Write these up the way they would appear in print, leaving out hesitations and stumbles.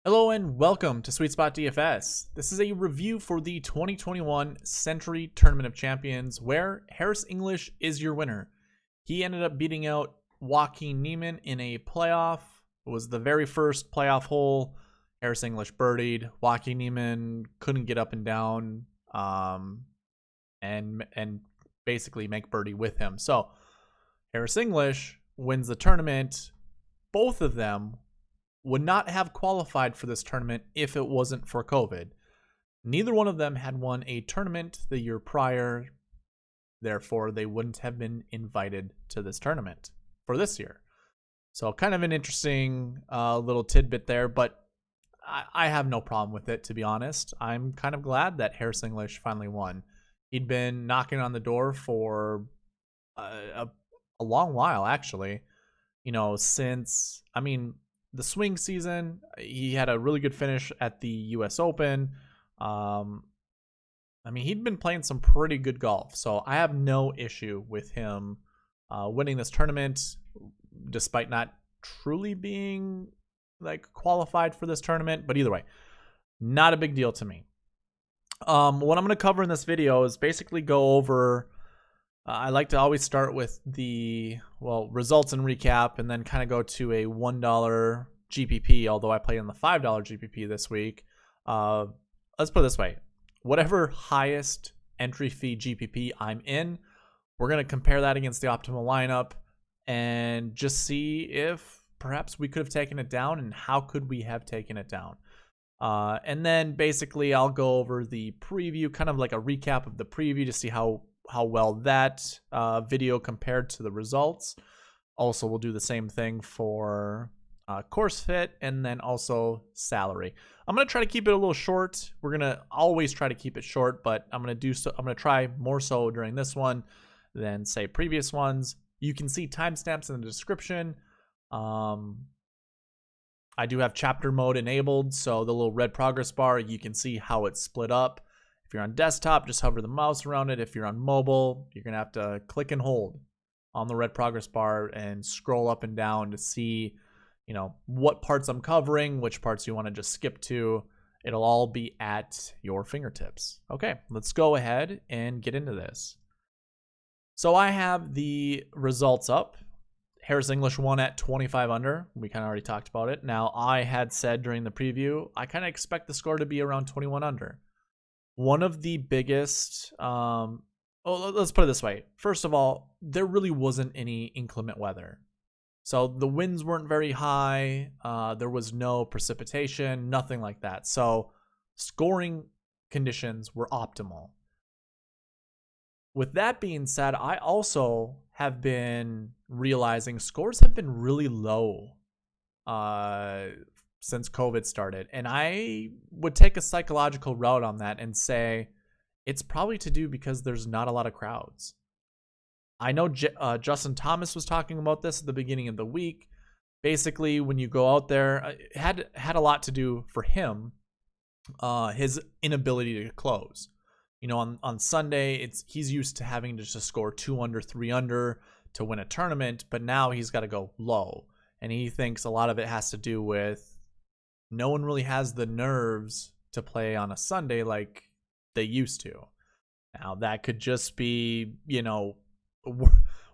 Hello and welcome to SweetSpotDFS. This is a review for the 2021 Sentry Tournament of Champions, where Harris English is your winner. He ended up beating out Joaquin Niemann in a playoff. It was the very first playoff hole. Harris English birdied. Joaquin Niemann couldn't get up and down and basically make birdie with him. So Harris English wins the tournament. Both of them would not have qualified for this tournament if it wasn't for COVID. Neither one of them had won a tournament the year prior. Therefore, they wouldn't have been invited to this tournament for this year. So kind of an interesting little tidbit there, but I have no problem with it, to be honest. I'm kind of glad that Harris English finally won. He'd been knocking on the door for a long while, actually. You know, since, the swing season, he had a really good finish at the US Open. He'd been playing some pretty good golf, so I have no issue with him winning this tournament, despite not truly being qualified for this tournament. But either way, not a big deal to me. What I'm going to cover in this video is basically go over. I like to always start with the results and recap, and then kind of go to a $1 GPP, although I play in the $5 GPP this week. Let's put it this way. Whatever highest entry fee GPP I'm in, we're going to compare that against the optimal lineup and just see if perhaps we could have taken it down and how could we have taken it down. And then basically I'll go over the preview, kind of like a recap of the preview to see how well that video compared to the results. Also, we'll do the same thing for course fit and then also salary. I'm going to try to keep it a little short. We're going to always try to keep it short, but I'm going to try more so during this one than say previous ones. You can see timestamps in the description. I do have chapter mode enabled, so the little red progress bar, you can see how it's split up. If you're on desktop, just hover the mouse around it. If you're on mobile, you're going to have to click and hold on the red progress bar and scroll up and down to see, what parts I'm covering, which parts you want to just skip to. It'll all be at your fingertips. Okay, let's go ahead and get into this. So I have the results up. Harris English won at 25 under. We kind of already talked about it. Now, I had said during the preview, I kind of expect the score to be around 21 under. One of the biggest, let's put it this way. First of all, there really wasn't any inclement weather. So the winds weren't very high. There was no precipitation, nothing like that. So scoring conditions were optimal. With that being said, I also have been realizing scores have been really low since COVID started. And I would take a psychological route on that and say it's probably to do because there's not a lot of crowds. I know Justin Thomas was talking about this at the beginning of the week. Basically, when you go out there, it had a lot to do for him, his inability to close. On Sunday, he's used to having to just score 2 under, 3 under to win a tournament, but now he's got to go low. And he thinks a lot of it has to do with no one really has the nerves to play on a Sunday like they used to. Now, that could just be,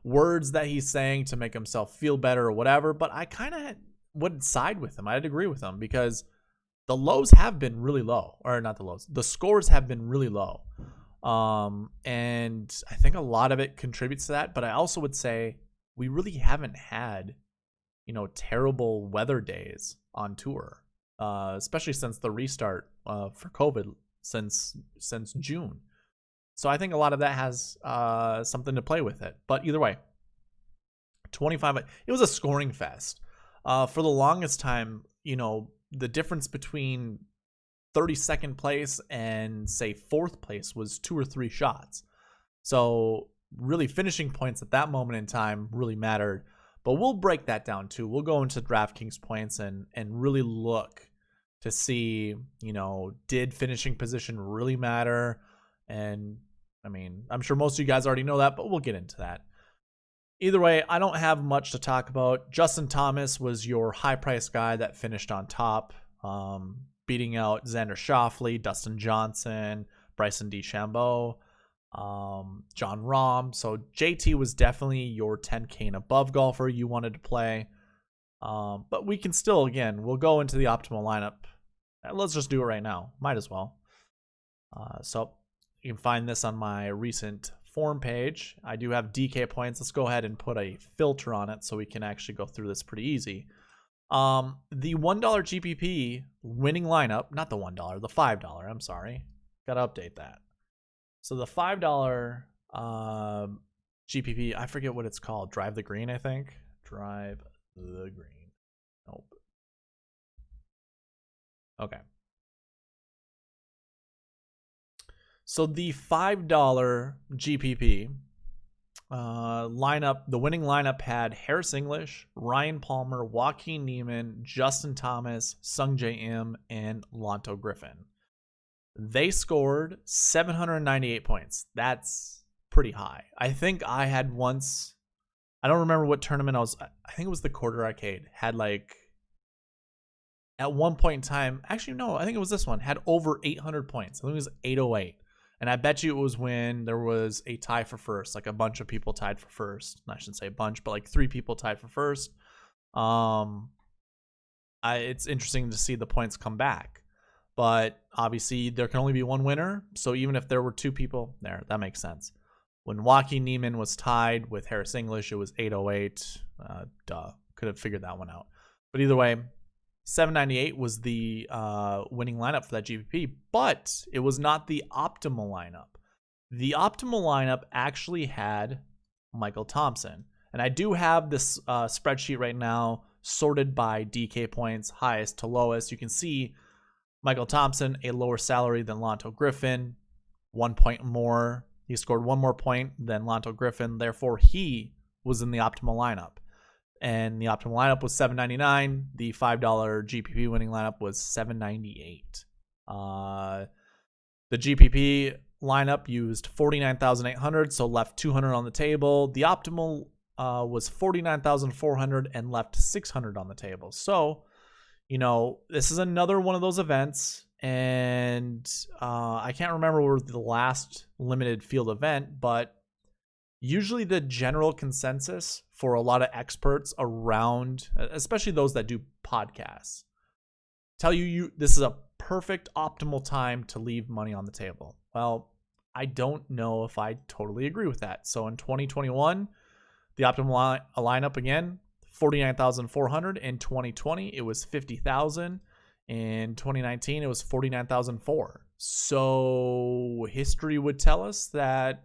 words that he's saying to make himself feel better or whatever, but I kind of would side with him. I'd agree with him because the lows have been really low, or not the lows. The scores have been really low. And I think a lot of it contributes to that, but I also would say we really haven't had, terrible weather days on tour. Especially since the restart for COVID since June. So I think a lot of that has something to play with it. But either way, 25, it was a scoring fest. For the longest time, the difference between 32nd place and, say, 4th place was 2 or 3 shots. So really finishing points at that moment in time really mattered. But we'll break that down too. We'll go into DraftKings points and really look to see, did finishing position really matter? And I'm sure most of you guys already know that, but we'll get into that. Either way, I don't have much to talk about. Justin Thomas was your high price guy that finished on top. beating out Xander Schauffele, Dustin Johnson, Bryson DeChambeau, John Rahm. So JT was definitely your 10K and above golfer you wanted to play. But we can still, again, we'll go into the optimal lineup. Let's just do it right now. Might as well. So you can find this on my recent form page. I do have DK points. Let's go ahead and put a filter on it so we can actually go through this pretty easy. The $1 GPP winning lineup, not the $1, the $5, I'm sorry. Got to update that. So the $5 GPP, I forget what it's called. Drive the Green, I think. Drive the Green. Nope. Okay. So the $5 GPP lineup, the winning lineup had Harris English, Ryan Palmer, Joaquin Niemann, Justin Thomas, Sungjae Im, and Lanto Griffin. They scored 798 points. That's pretty high. I think I had once, I don't remember what tournament I think it was the Quarter Arcade, had like, at one point in time, actually no, I think it was this one, had over 800 points. I think it was 808. And I bet you it was when there was a tie for first, like a bunch of people tied for first. I shouldn't say a bunch, but like 3 people tied for first. It's interesting to see the points come back. But obviously there can only be one winner. So even if there were 2 people there, that makes sense. When Joaquin Niemann was tied with Harris English, it was 808. Could have figured that one out. But either way, 798 was the winning lineup for that GPP, but it was not the optimal lineup. The optimal lineup actually had Michael Thompson. And I do have this spreadsheet right now sorted by DK points, highest to lowest. You can see Michael Thompson, a lower salary than Lanto Griffin, 1 point more. He scored 1 more point than Lanto Griffin. Therefore, he was in the optimal lineup. And the optimal lineup was $799. The $5 GPP winning lineup was $798. The GPP lineup used 49,800, so left 200 on the table. The optimal was 49,400 and left 600 on the table. So, you know, this is another one of those events, and I can't remember the last limited field event, but usually the general consensus for a lot of experts around, especially those that do podcasts, tell you this is a perfect optimal time to leave money on the table. Well, I don't know if I totally agree with that. So in 2021, the optimal lineup again, 49,400. In 2020, it was 50,000. In 2019, it was 49,004. So history would tell us that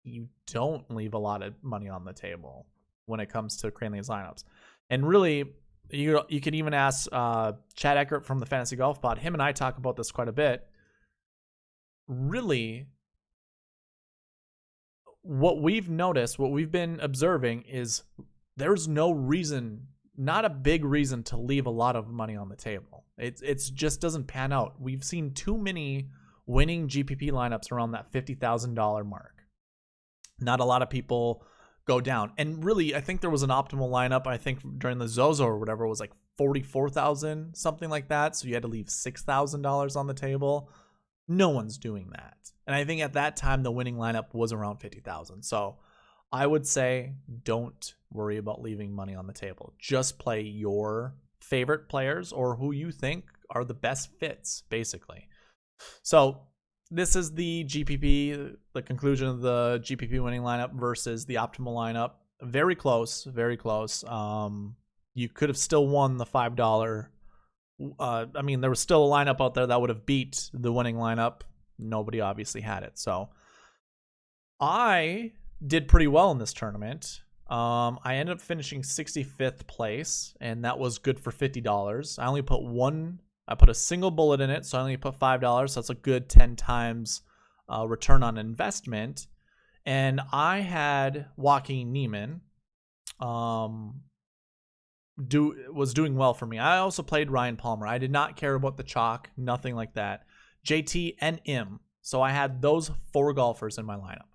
you don't leave a lot of money on the table when it comes to creating these lineups. And really, you can even ask Chad Eckert from the Fantasy Golf Pod. Him and I talk about this quite a bit. Really, what we've noticed, what we've been observing is there's no reason, not a big reason to leave a lot of money on the table. It's just doesn't pan out. We've seen too many winning GPP lineups around that $50,000 mark. Not a lot of people go down. And really, I think there was an optimal lineup, I think during the Zozo or whatever, it was like 44,000, something like that. So you had to leave $6,000 on the table. No one's doing that. And I think at that time, the winning lineup was around 50,000. So I would say don't worry about leaving money on the table. Just play your favorite players or who you think are the best fits, basically. So this is the GPP, the conclusion of the GPP winning lineup versus the optimal lineup. Very close, very close. You could have still won the $5. I mean, there was still a lineup out there that would have beat the winning lineup. Nobody obviously had it. So I did pretty well in this tournament. I ended up finishing 65th place, and that was good for $50. I only put a single bullet in it, so I only put $5. So that's a good 10 times return on investment. And I had Joaquin Niemann was doing well for me. I also played Ryan Palmer. I did not care about the chalk, nothing like that. JT and Im. So I had those 4 golfers in my lineup.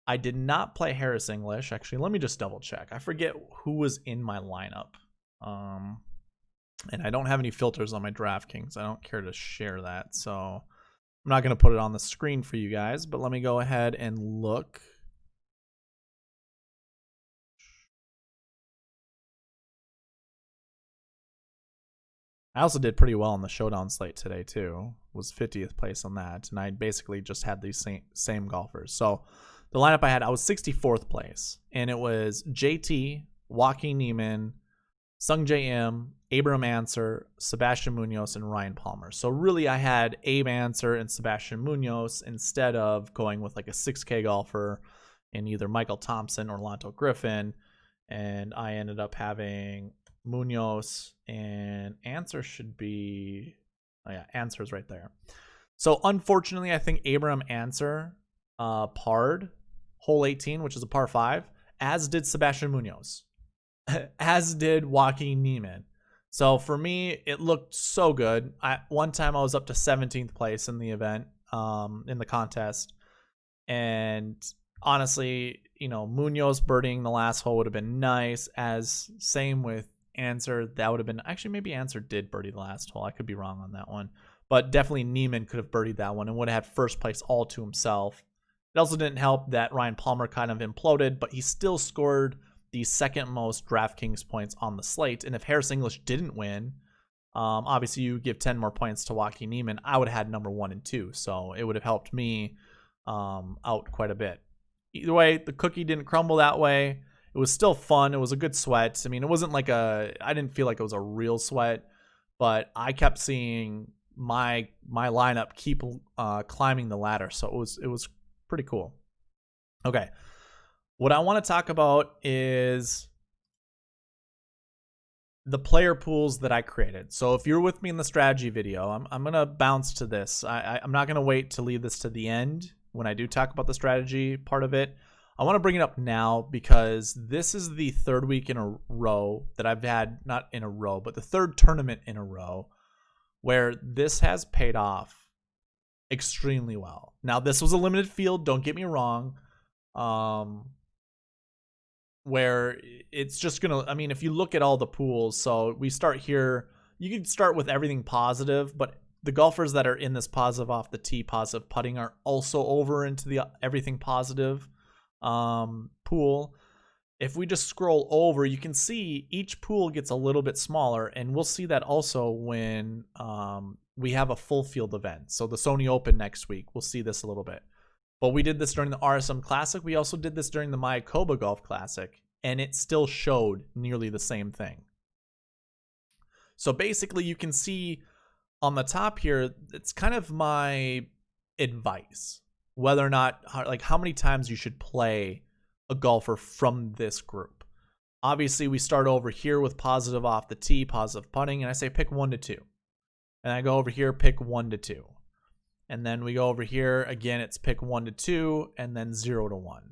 I did not play Harris English. Actually, let me just double check. I forget who was in my lineup. And I don't have any filters on my DraftKings. I don't care to share that. So I'm not going to put it on the screen for you guys, but let me go ahead and look. I also did pretty well on the showdown slate today too. Was 50th place on that, and I basically just had these same golfers. So the lineup I had, I was 64th place, and it was JT, Joaquin Niemann, Sung J M, Abraham Ancer, Sebastian Munoz, and Ryan Palmer. So really I had Abe Ancer and Sebastian Munoz instead of going with like a 6K golfer in either Michael Thompson or Lonto Griffin. And I ended up having Munoz, and Ancer should be, oh yeah, Ancer's right there. So unfortunately, I think Abraham Ancer parred hole 18, which is a par 5, as did Sebastian Munoz, as did Joaquin Niemann. So for me, it looked so good. One time I was up to 17th place in the event, in the contest, and honestly, you know, Munoz birdieing the last hole would have been nice. As same with Ancer, that would have been, actually maybe Ancer did birdie the last hole. I could be wrong on that one, but definitely Niemann could have birdied that one and would have had first place all to himself. It also didn't help that Ryan Palmer kind of imploded, but he still scored the second most DraftKings points on the slate. And if Harris English didn't win, obviously you give 10 more points to Joaquin Niemann, I would have had number 1 and 2. So it would have helped me out quite a bit. Either way, the cookie didn't crumble that way. It was still fun. It was a good sweat. I mean, it wasn't like I didn't feel like it was a real sweat, but I kept seeing my lineup keep climbing the ladder. So it was pretty cool. Okay. What I want to talk about is the player pools that I created. So if you're with me in the strategy video, I'm going to bounce to this. I'm not going to wait to leave this to the end when I do talk about the strategy part of it. I want to bring it up now because this is the third week in a row that I've had, not in a row, but the third tournament in a row where this has paid off extremely well. Now, this was a limited field, don't get me wrong, where it's just going to, I mean, if you look at all the pools, so we start here, you could start with everything positive, but the golfers that are in this positive off the tee, positive putting are also over into the everything positive pool. If we just scroll over, you can see each pool gets a little bit smaller, and we'll see that also when we have a full field event. So the Sony Open next week, we'll see this a little bit. But we did this during the RSM Classic. We also did this during the Mayakoba Golf Classic, and it still showed nearly the same thing. So basically, you can see on the top here, it's kind of my advice, whether or not, like how many times you should play a golfer from this group. Obviously, we start over here with positive off the tee, positive putting, and I say pick 1 to 2. And I go over here, pick 1 to 2. And then we go over here, again, it's pick 1 to 2, and then 0 to 1.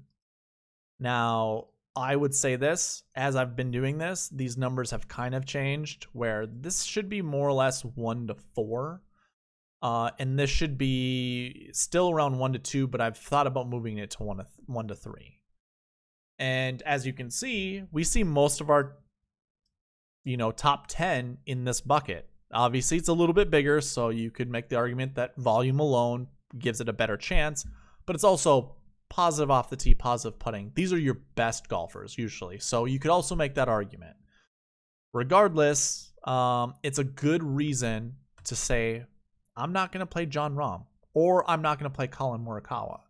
Now, I would say this, as I've been doing this, these numbers have kind of changed, where this should be more or less 1 to 4. And this should be still around 1 to 2, but I've thought about moving it to 1 to 3. And as you can see, we see most of our, top 10 in this bucket. Obviously, it's a little bit bigger, so you could make the argument that volume alone gives it a better chance, but it's also positive off the tee, positive putting. These are your best golfers usually, so you could also make that argument. Regardless, it's a good reason to say, I'm not going to play Jon Rahm, or I'm not going to play Colin Morikawa.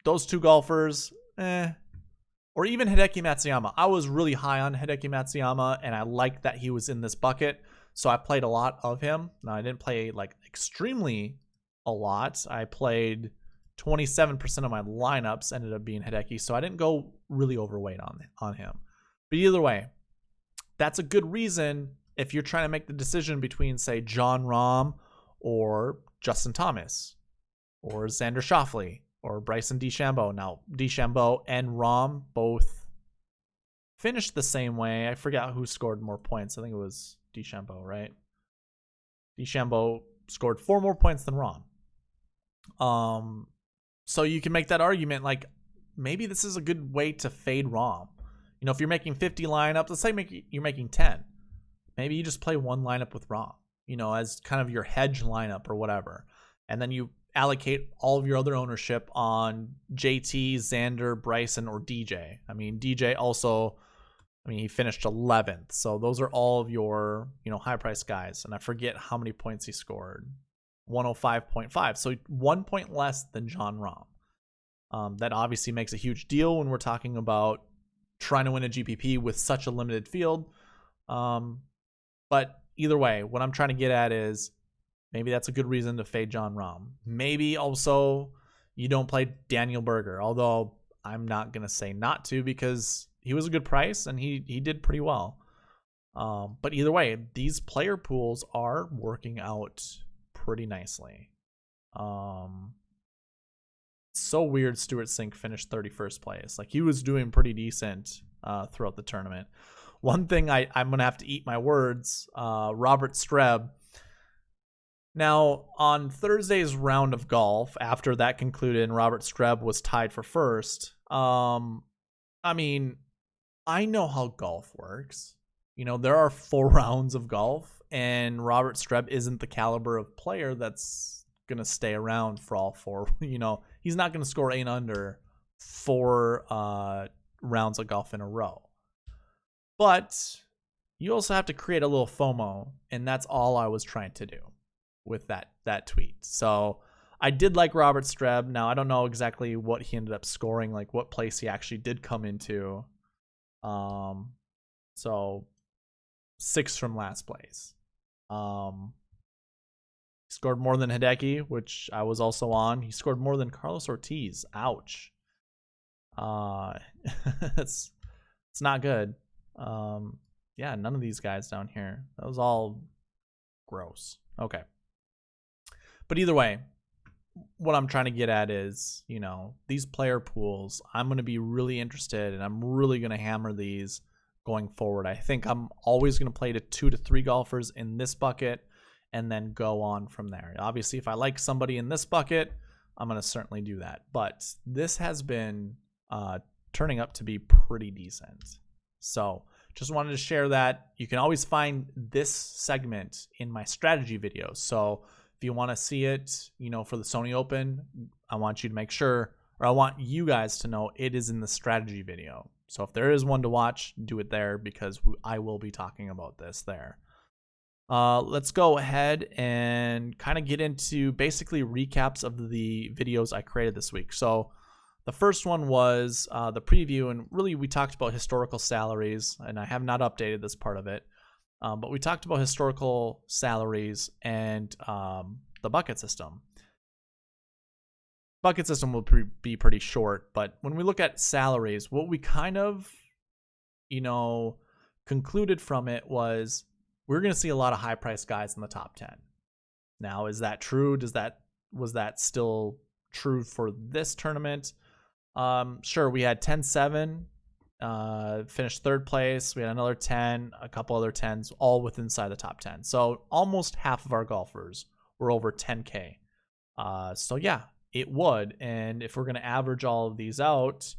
Those two golfers, or even Hideki Matsuyama. I was really high on Hideki Matsuyama, and I liked that he was in this bucket, so I played a lot of him. Now, I didn't play extremely a lot. I played 27% of my lineups ended up being Hideki, so I didn't go really overweight on him. But either way, that's a good reason if you're trying to make the decision between, say, Jon Rahm or Justin Thomas or Xander Schauffele or Bryson DeChambeau. Now, DeChambeau and Rahm both finished the same way. I forgot who scored more points. I think it was DeChambeau, right? DeChambeau scored 4 more points than Rahm. So you can make that argument, maybe this is a good way to fade Rahm. If you're making 50 lineups, let's say you're making 10. maybe you just play one lineup with Rahm, as kind of your hedge lineup or whatever. And then you allocate all of your other ownership on JT, Xander, Bryson, or DJ. I mean, DJ also, he finished 11th. So those are all of your, high price guys. And I forget how many points he scored. 105.5. So 1 point less than Jon Rahm. That obviously makes a huge deal when we're talking about trying to win a GPP with such a limited field. But either way, what I'm trying to get at is maybe that's a good reason to fade Jon Rahm. Maybe also you don't play Daniel Berger, although I'm not going to say not to because he was a good price and he did pretty well. But either way, these player pools are working out pretty nicely. So weird Stuart Sink finished 31st place. Like, he was doing pretty decent throughout the tournament. One thing I'm going to have to eat my words, Robert Streb. Now, on Thursday's round of golf, after that concluded and Robert Streb was tied for first, I know how golf works. There are 4 rounds of golf, and Robert Streb isn't the caliber of player that's going to stay around for all 4. He's not going to score 8 under 4 rounds of golf in a row. But you also have to create a little FOMO, and that's all I was trying to do with that tweet. So I did like Robert Streb. Now, I don't know exactly what he ended up scoring, like what place he actually did come into. So 6th from last place. He scored more than Hideki, which I was also on. He scored more than Carlos Ortiz. Ouch. It's not good. Yeah, none of these guys down here. That was all gross. Okay. But either way, what I'm trying to get at is, these player pools, I'm going to be really interested, and I'm really going to hammer these going forward. I think I'm always going to play to 2 to 3 golfers in this bucket and then go on from there. Obviously, if I like somebody in this bucket, I'm going to certainly do that. But this has been turning up to be pretty decent. So just wanted to share that. You can always find this segment in my strategy videos. So if you want to see it, for the Sony Open, I want you to make sure, or I want you guys to know it is in the strategy video. So if there is one to watch, do it there because I will be talking about this there. Let's go ahead and kind of get into basically recaps of the videos I created this week. So the first one was the preview, and really we talked about historical salaries, and I have not updated this part of it. But we talked about historical salaries and the bucket system. Bucket system will be pretty short, but when we look at salaries, what we kind of, concluded from it was we're going to see a lot of high-priced guys in the top 10. Now, is that true? Was that still true for this tournament? Sure, we had 10-7. Finished 3rd place. We had another 10, a couple other 10s, all within inside the top 10. So almost half of our golfers were over 10K. So yeah, it would. And if we're going to average all of these out,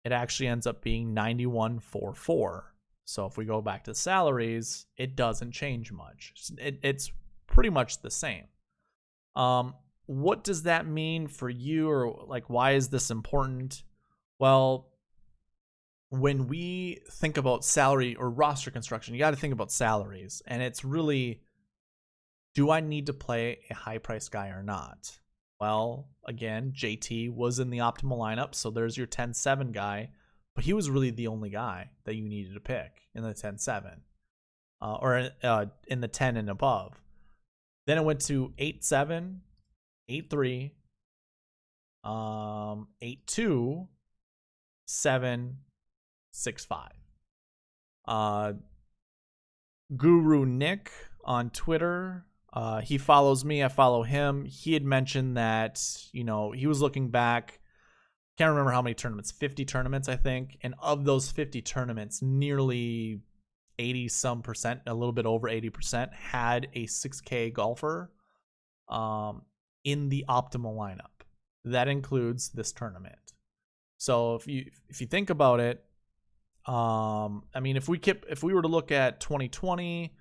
it actually ends up being 91.44. So if we go back to salaries, it doesn't change much. It's pretty much the same. What does that mean for you, or like, why is this important? Well, when we think about salary or roster construction, you got to think about salaries. And it's really, do I need to play a high price guy or not? Well, again, JT was in the optimal lineup. So there's your 10-7 guy, but he was really the only guy that you needed to pick in the 10-7 or in the 10 and above. Then it went to 8-7, 8-3, 8-2, 7, 6-5. Guru Nick on Twitter, he follows me, I follow him. He had mentioned that, he was looking back, can't remember how many tournaments, 50 tournaments, I think. And of those 50 tournaments, nearly 80 some percent, a little bit over 80%, had a 6K golfer in the optimal lineup. That includes this tournament. So if you think about it, if we were to look at 2020,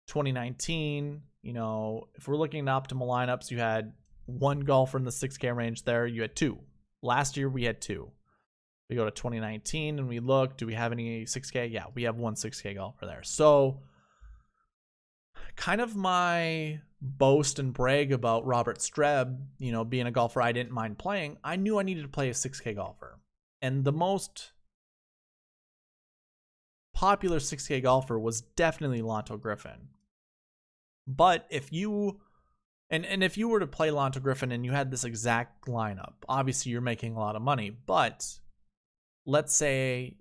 2019, you know, if we're looking at optimal lineups, you had one golfer in the 6K range there. You had two. Last year, we had two. We go to 2019 and we look, do we have any 6K? Yeah, we have one 6K golfer there. So kind of my boast and brag about Robert Streb, you know, being a golfer I didn't mind playing, I knew I needed to play a 6K golfer. And the most popular 6K golfer was definitely Lonto Griffin. But if you if you were to play Lonto Griffin and you had this exact lineup, obviously you're making a lot of money. But let's say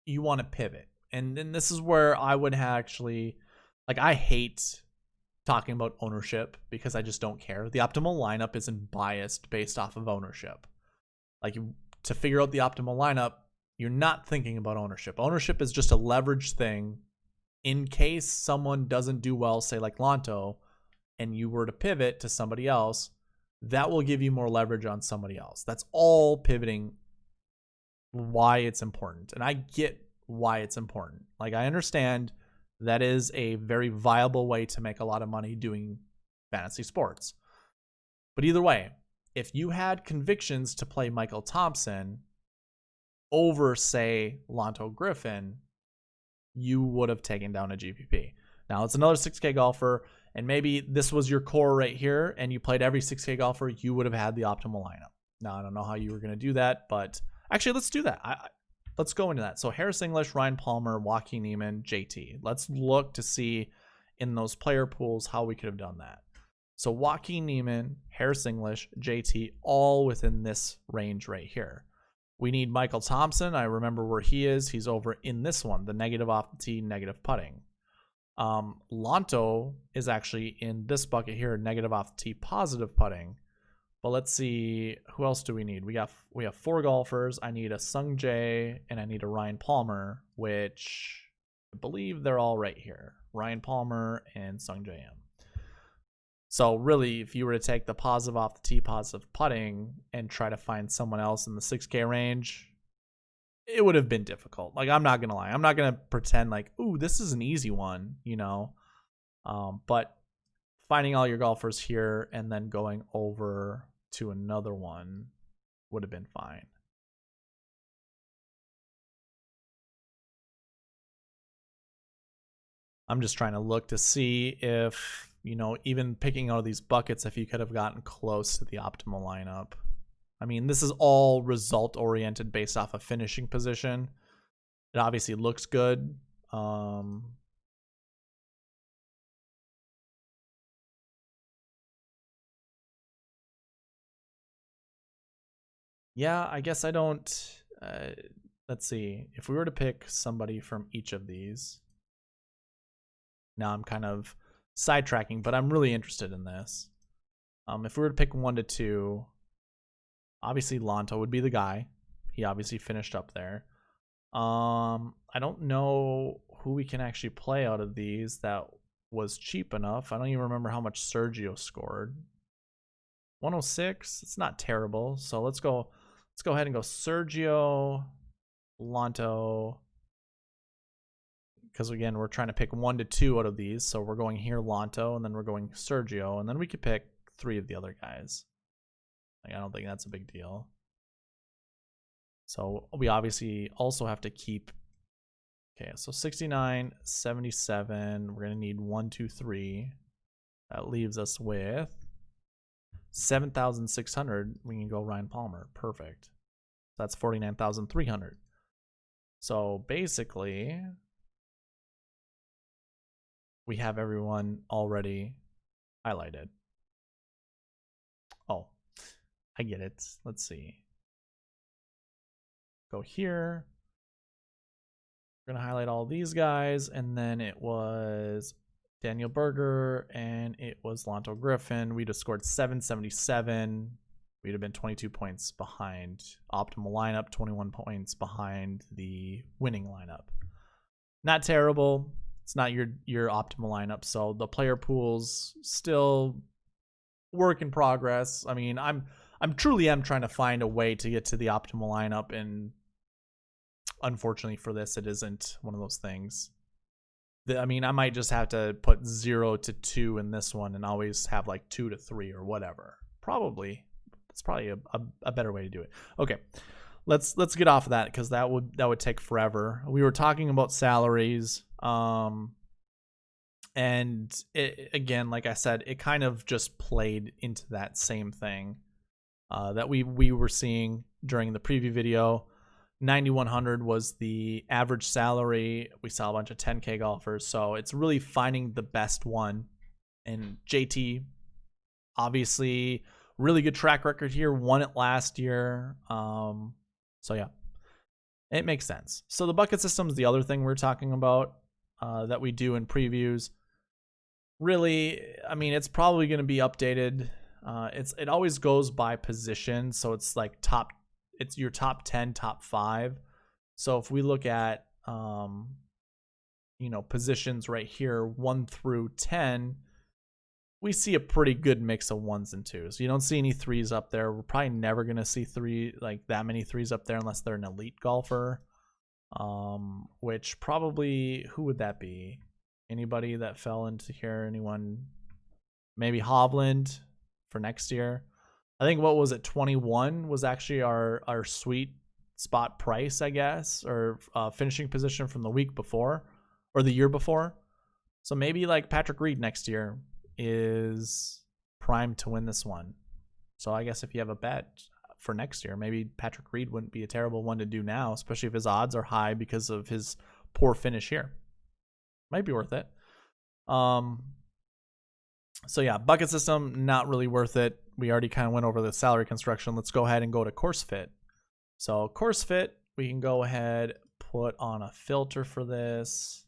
you want to pivot. And then this is where I would actually, like, I hate talking about ownership because I just don't care. The optimal lineup isn't biased based off of ownership. Like, to figure out the optimal lineup, you're not thinking about ownership. Ownership is just a leverage thing in case someone doesn't do well, say like Lonto, and you were to pivot to somebody else, that will give you more leverage on somebody else. That's all pivoting, why it's important. And I get why it's important. Like, I understand that is a very viable way to make a lot of money doing fantasy sports. But either way, if you had convictions to play Michael Thompson over, say, Lonto Griffin, you would have taken down a GPP. Now, it's another 6K golfer, and maybe this was your core right here, and you played every 6K golfer, you would have had the optimal lineup. Now, I don't know how you were going to do that, but actually, let's do that. Let's go into that. So, Harris English, Ryan Palmer, Joaquin Niemann, JT. Let's look to see in those player pools how we could have done that. So, Joaquin Niemann, Harris English, JT, all within this range right here. We need Michael Thompson. I remember where he is. He's over in this one, the negative off the tee, negative putting. Lonto is actually in this bucket here, negative off the tee, positive putting. But let's see, who else do we need? We have four golfers. I need a Sung Jae and I need a Ryan Palmer, which I believe they're all right here. Ryan Palmer and Sung Jae M. So really, if you were to take the positive off the tee, positive putting, and try to find someone else in the 6K range, it would have been difficult. Like, I'm not going to lie. I'm not going to pretend like, ooh, this is an easy one, you know. But finding all your golfers here and then going over to another one would have been fine. I'm just trying to look to see if, you know, even picking out of these buckets, if you could have gotten close to the optimal lineup. I mean, this is all result oriented based off of finishing position. It obviously looks good. Yeah, I guess I don't. Let's see. If we were to pick somebody from each of these. Now I'm kind of sidetracking, but I'm really interested in this. If we were to pick 1 to 2, obviously Lonto would be the guy. He obviously finished up there. I don't know who we can actually play out of these that was cheap enough. I don't even remember how much Sergio scored. 106. It's not terrible. So let's go ahead and go Sergio, Lonto. Because again, we're trying to pick 1 to 2 out of these. So we're going here Lonto, and then we're going Sergio, and then we could pick 3 of the other guys. Like, I don't think that's a big deal. So we obviously also have to keep. Okay, so 69, 77. We're going to need 1, 2, 3. That leaves us with 7,600. We can go Ryan Palmer. Perfect. That's 49,300. So basically, we have everyone already highlighted. Oh, I get it. Let's see. Go here. We're going to highlight all these guys, and then it was Daniel Berger, and it was Lonto Griffin. We'd have scored 777. We'd have been 22 points behind optimal lineup, 21 points behind the winning lineup. Not terrible. It's not your optimal lineup, so the player pool's still work in progress. I mean, I'm truly trying to find a way to get to the optimal lineup, and unfortunately for this, it isn't one of those things. I mean, I might just have to put 0 to 2 in this one and always have like 2 to 3 or whatever. Probably. It's probably a better way to do it. Okay. Let's get off of that because that would take forever. We were talking about salaries. And again, like I said, it kind of just played into that same thing that we were seeing during the preview video. 9,100 was the average salary. We saw a bunch of 10K golfers, so it's really finding the best one. And JT, obviously, really good track record here. Won it last year. So yeah, it makes sense. So the bucket system is the other thing we're talking about that we do in previews. Really, I mean, it's probably going to be updated. It always goes by position, so it's like it's your top 10, top 5. So if we look at positions right here, 1 through 10, we see a pretty good mix of 1s and 2s. You don't see any 3s up there. We're probably never going to see that many 3s up there unless they're an elite golfer. Which probably, who would that be? Anybody that fell into here? Anyone? Maybe Hovland for next year. I think, what was it, 21 was actually our sweet spot price, I guess, or finishing position from the week before or the year before. So maybe like Patrick Reed next year is primed to win this one. So I guess if you have a bet for next year, maybe Patrick Reed wouldn't be a terrible one to do now, especially if his odds are high because of his poor finish here. Might be worth it. So yeah, bucket system, not really worth it. We already kind of went over the salary construction. Let's go ahead and go to course fit. So course fit, we can go ahead, put on a filter for this.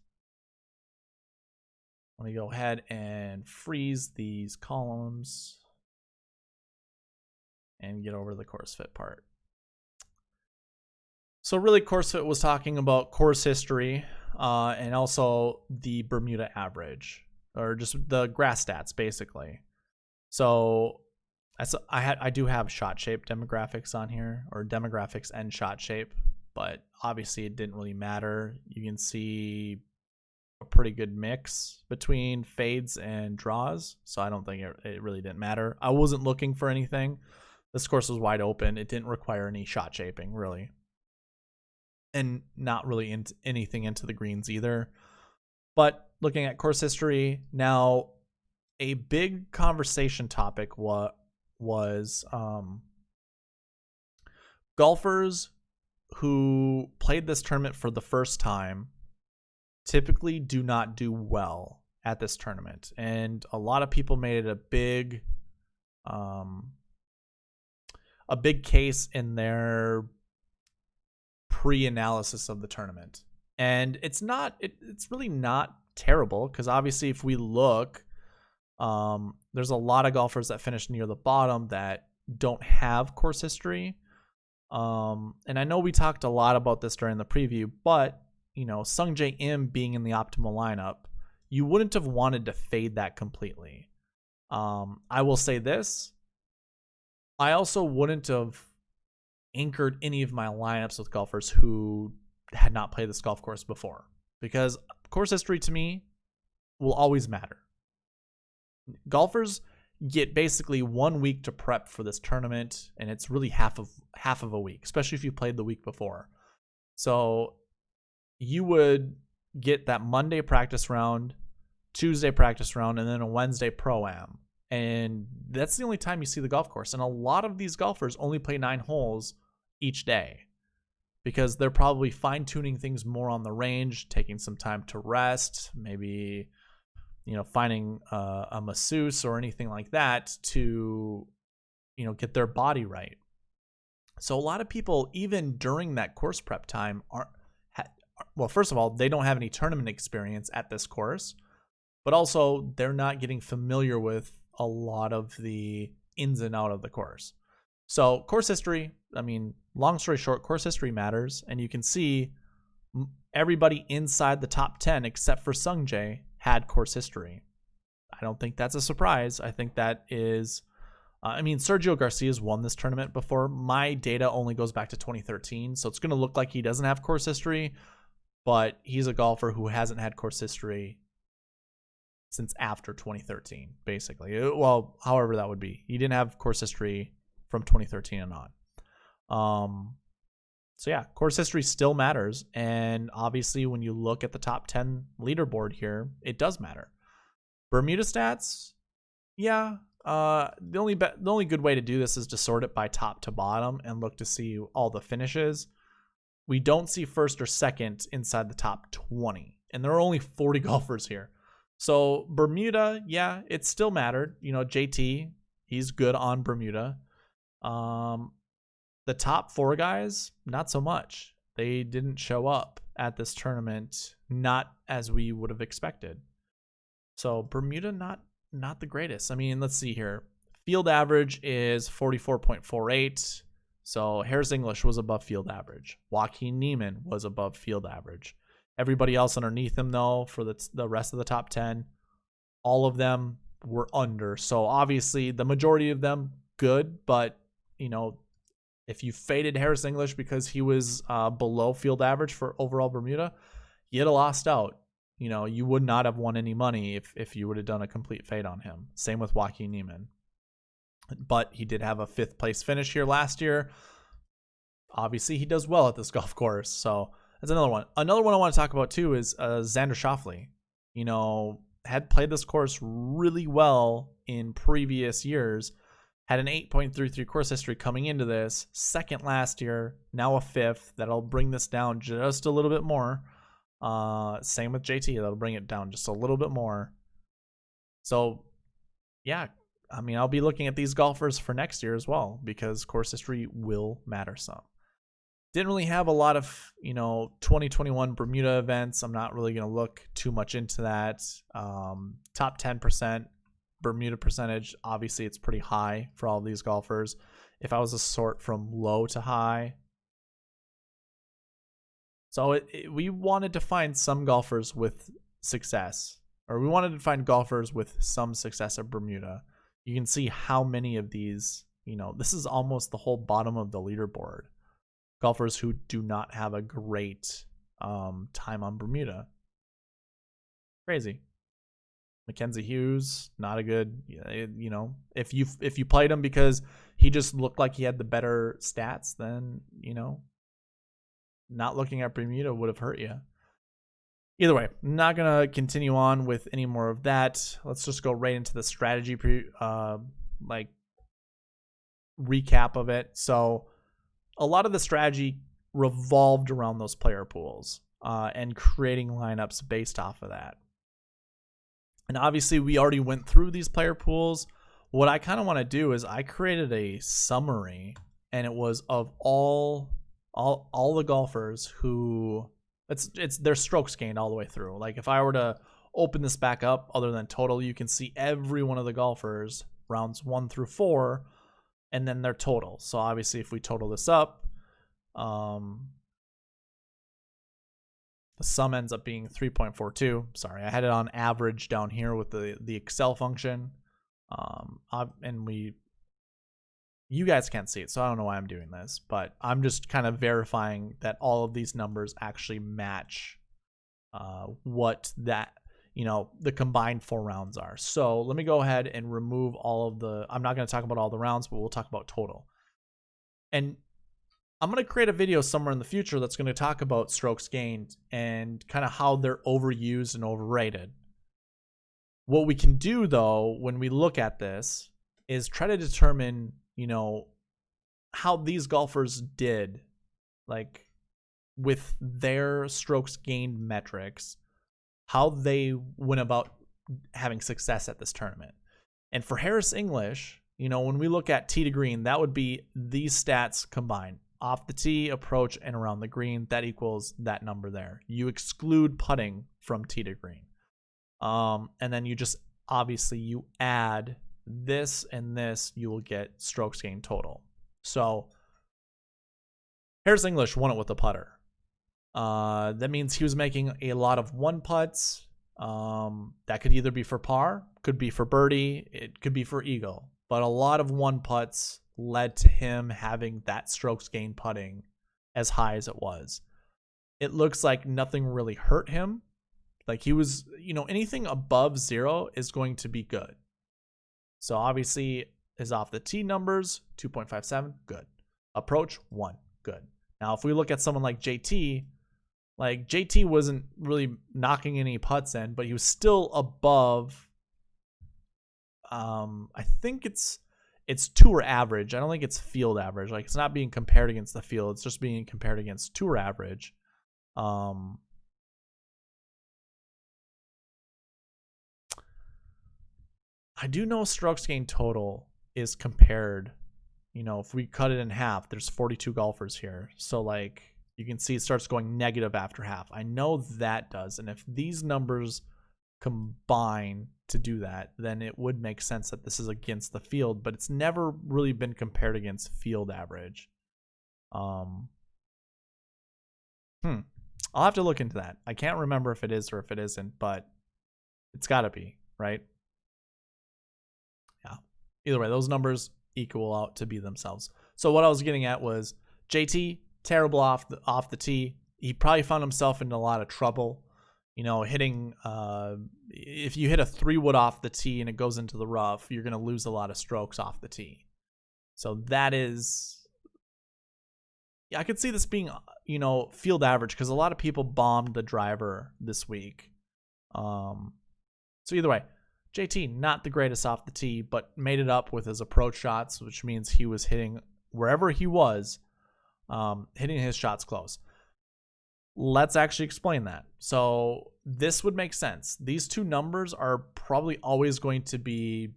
Let me go ahead and freeze these columns and get over the course fit part. So really, course fit was talking about course history and also the Bermuda average, or just the grass stats, basically. So I do have shot shape demographics on here, or demographics and shot shape, but obviously it didn't really matter. You can see a pretty good mix between fades and draws, so I don't think it really didn't matter. I wasn't looking for anything. This course was wide open. It didn't require any shot shaping, really. And not really anything into the greens either. But looking at course history, now a big conversation topic was golfers who played this tournament for the first time typically do not do well at this tournament. And a lot of people made it a big case in their pre-analysis of the tournament. And it's really not terrible, because obviously if we look, there's a lot of golfers that finish near the bottom that don't have course history. And I know we talked a lot about this during the preview, but Sungjae Im being in the optimal lineup, you wouldn't have wanted to fade that completely. I will say this, I also wouldn't have anchored any of my lineups with golfers who had not played this golf course before, because course history to me will always matter. Golfers get basically 1 week to prep for this tournament, and it's really half of a week, especially if you played the week before. So you would get that Monday practice round, Tuesday practice round, and then a Wednesday pro-am. And that's the only time you see the golf course. And a lot of these golfers only play 9 holes each day because they're probably fine-tuning things more on the range, taking some time to rest, maybe finding a masseuse or anything like that to get their body right. So a lot of people, even during that course prep time, well, first of all, they don't have any tournament experience at this course, but also they're not getting familiar with a lot of the ins and out of the course. So course history, I mean, long story short, course history matters, and you can see everybody inside the top 10 except for Sungjae had course history. I don't think that's a surprise. I think that is, Sergio Garcia's won this tournament before. My data only goes back to 2013, so it's going to look like he doesn't have course history. but he's a golfer who hasn't had course history since after 2013, basically. Well, however that would be. He didn't have course history from 2013 and on. So yeah, course history still matters, and obviously when you look at the top 10 leaderboard here, it does matter. Bermuda stats, yeah. The only good way to do this is to sort it by top to bottom and look to see all the finishes. We don't see first or second inside the top 20, and there are only 40 golfers here. So Bermuda, yeah, it still mattered. You know, JT, he's good on Bermuda. The top 4 guys, not so much. They didn't show up at this tournament, not as we would have expected. So Bermuda, not the greatest. I mean, let's see here. Field average is 44.48. So Harris English was above field average. Joaquin Niemann was above field average. Everybody else underneath him, though, for the rest of the top 10, all of them were under. So obviously the majority of them good, but, you know, if you faded Harris English because he was below field average for overall Bermuda, you'd have lost out. You know, you would not have won any money if you would have done a complete fade on him. Same with Joaquin Niemann. But he did have a 5th place finish here last year. Obviously, he does well at this golf course. So that's another one. Another one I want to talk about, too, is Xander Schauffele. You know, had played this course really well in previous years. Had an 8.33 course history coming into this. 2nd last year, now a 5th. That'll bring this down just a little bit more. Same with JT. That'll bring it down just a little bit more. So, yeah. I mean, I'll be looking at these golfers for next year as well, because course history will matter some. Didn't really have a lot of, 2021 Bermuda events. I'm not really going to look too much into that. Top 10% Bermuda percentage, obviously it's pretty high for all of these golfers. If I was to sort from low to high. So we wanted to find some golfers with success, or we wanted to find golfers with some success at Bermuda. You can see how many of these, this is almost the whole bottom of the leaderboard. Golfers who do not have a great time on Bermuda. Crazy. Mackenzie Hughes, not a good, if you played him because he just looked like he had the better stats, then, not looking at Bermuda would have hurt you. Either way, I'm not going to continue on with any more of that. Let's just go right into the strategy recap of it. So a lot of the strategy revolved around those player pools and creating lineups based off of that. And obviously we already went through these player pools. What I kind of want to do is I created a summary, and it was of all the golfers who it's their strokes gained all the way through. Like if I were to open this back up, other than total, you can see every one of the golfers rounds 1 through 4, and then their total. So obviously if we total this up, the sum ends up being 3.42. Sorry, I had it on average down here with the Excel function. You guys can't see it, so I don't know why I'm doing this, but I'm just kind of verifying that all of these numbers actually match what that, the combined 4 rounds are. So let me go ahead and remove all of I'm not going to talk about all the rounds, but we'll talk about total. And I'm going to create a video somewhere in the future that's going to talk about strokes gained and kind of how they're overused and overrated. What we can do, though, when we look at this is try to determine, how these golfers did, like with their strokes gained metrics, how they went about having success at this tournament. And for Harris English, when we look at tee to green, that would be these stats combined. Off the tee, approach, and around the green, that equals that number there. You exclude putting from tee to green. And then you just, obviously, you add this and this, you will get strokes gained total. So Harris English won it with a putter. That means he was making a lot of 1 putts. That could either be for par, could be for birdie, it could be for eagle. But a lot of 1 putts led to him having that strokes gained putting as high as it was. it looks like nothing really hurt him. Like he was, anything above 0 is going to be good. So obviously his off the tee numbers, 2.57, good. Approach, 1, good. Now if we look at someone like JT wasn't really knocking any putts in, but he was still above, I think it's tour average. I don't think it's field average. Like it's not being compared against the field. It's just being compared against tour average. I do know strokes gained total is compared, if we cut it in half, there's 42 golfers here. So like you can see it starts going negative after half. I know that does. And if these numbers combine to do that, then it would make sense that this is against the field, but it's never really been compared against field average. I'll have to look into that. I can't remember if it is or if it isn't, but it's got to be, right? Yeah. Either way, those numbers equal out to be themselves. So what I was getting at was JT, terrible off the tee. He probably found himself in a lot of trouble. Hitting, if you hit a 3-wood off the tee and it goes into the rough, you're going to lose a lot of strokes off the tee. So that is, I could see this being, field average because a lot of people bombed the driver this week. So either way, JT, not the greatest off the tee, but made it up with his approach shots, which means he was hitting wherever he was, hitting his shots close. Let's actually explain that. So this would make sense. These two numbers are probably always going to be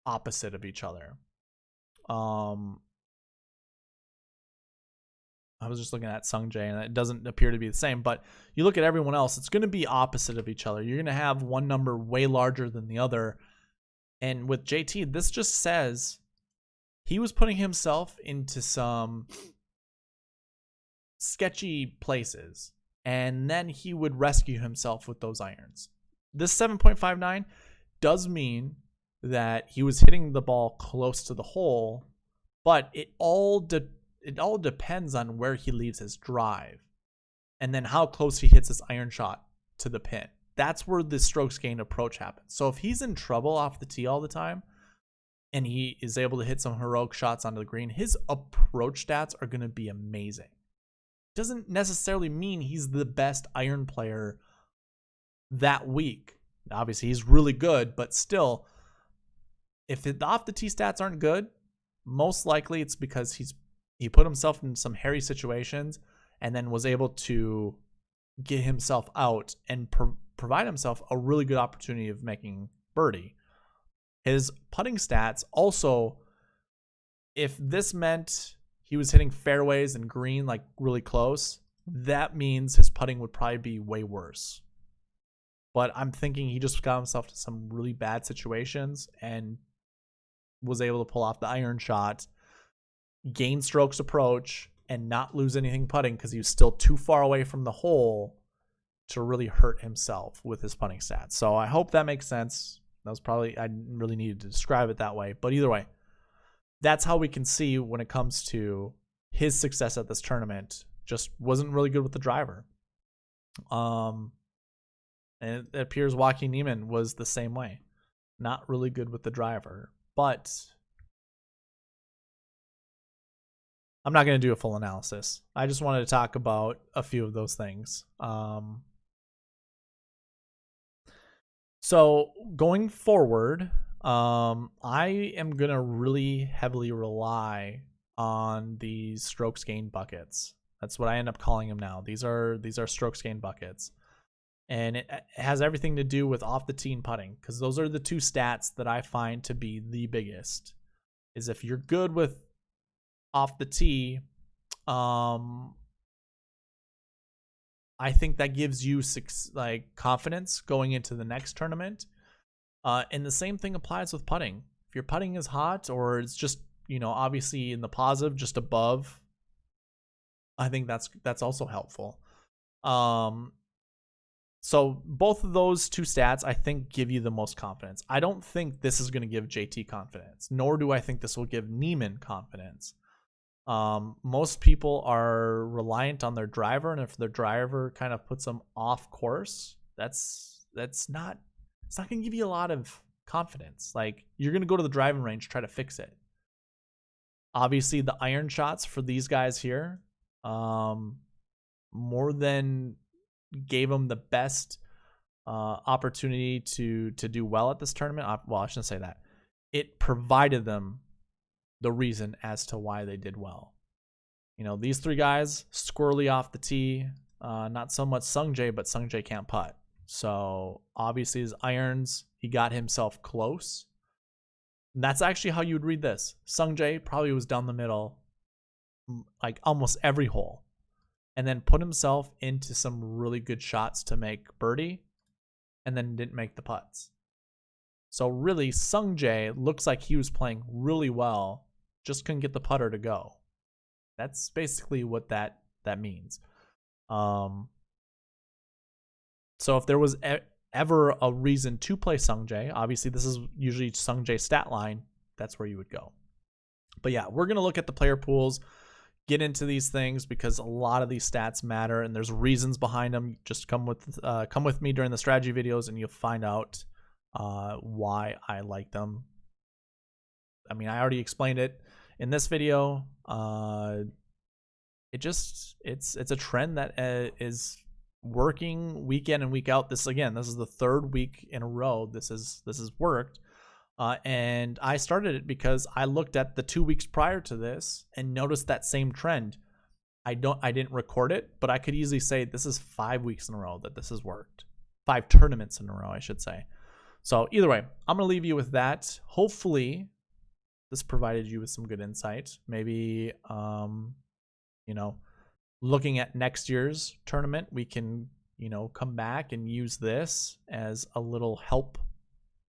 opposite of each other. I was just looking at Sung Jae and it doesn't appear to be the same, but you look at everyone else, it's going to be opposite of each other. You're going to have one number way larger than the other. And with JT, this just says he was putting himself into some sketchy places, and then he would rescue himself with those irons. This 7.59 does mean that he was hitting the ball close to the hole, but it all depends on where he leaves his drive and then how close he hits his iron shot to the pin. That's where the strokes gained approach happens. So if he's in trouble off the tee all the time and he is able to hit some heroic shots onto the green, his approach stats are going to be amazing. Doesn't necessarily mean he's the best iron player that week. Obviously, he's really good, but still, if the off the tee stats aren't good, most likely it's because he put himself in some hairy situations and then was able to get himself out and provide himself a really good opportunity of making birdie. His putting stats also, if this meant he was hitting fairways and green like really close, that means his putting would probably be way worse. But I'm thinking he just got himself to some really bad situations and was able to pull off the iron shot, gain strokes approach, and not lose anything putting because he was still too far away from the hole to really hurt himself with his putting stats. So I hope that makes sense. That was probably, I really needed to describe it that way. But either way, that's how we can see when it comes to his success at this tournament. Just wasn't really good with the driver. And it appears Joaquin Niemann was the same way. Not really good with the driver. But I'm not going to do a full analysis. I just wanted to talk about a few of those things. So going forward, I am going to really heavily rely on these strokes gained buckets. That's what I end up calling them now. These are strokes gained buckets. And it has everything to do with off the tee and putting, because those are the two stats that I find to be the biggest. Is if you're good with off the tee, I think that gives you confidence going into the next tournament. And the same thing applies with putting. If your putting is hot or it's just, obviously in the positive, just above, I think that's also helpful. So both of those two stats, I think, give you the most confidence. I don't think this is going to give JT confidence, nor do I think this will give Niemann confidence. Most people are reliant on their driver, and if their driver kind of puts them off course, it's not going to give you a lot of confidence. Like, you're going to go to the driving range, try to fix it. Obviously, the iron shots for these guys here, more than gave them the best opportunity to do well at this tournament. Well, I shouldn't say that. It provided them the reason as to why they did well. You know, these three guys, squirrely off the tee, not so much Sungjae, but Sungjae can't putt. So obviously his irons, he got himself close. And that's actually how you would read this. Sungjae probably was down the middle, like almost every hole, and then put himself into some really good shots to make birdie, and then didn't make the putts. So really, Sungjae looks like he was playing really well, just couldn't get the putter to go. That's basically what that means. So if there was ever a reason to play Sungjae, obviously this is usually Sungjae's stat line, that's where you would go. But yeah, we're going to look at the player pools, get into these things because a lot of these stats matter and there's reasons behind them. Just come with me during the strategy videos and you'll find out why I like them. I mean, I already explained it in this video. It's a trend that is working week in and week out. This is the third week in a row this has worked. And I started it because I looked at the 2 weeks prior to this and noticed that same trend. I didn't record it, but I could easily say this is 5 weeks in a row that this has worked. 5 tournaments in a row, I should say. So either way, I'm going to leave you with that. Hopefully this provided you with some good insight. Maybe, looking at next year's tournament, we can, come back and use this as a little help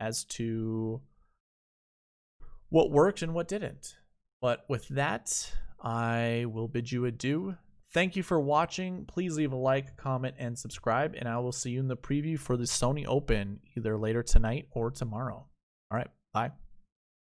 as to what worked and what didn't. But with that, I will bid you adieu. Thank you for watching. Please leave a like, comment, and subscribe, and I will see you in the preview for the Sony Open either later tonight or tomorrow. All right, bye.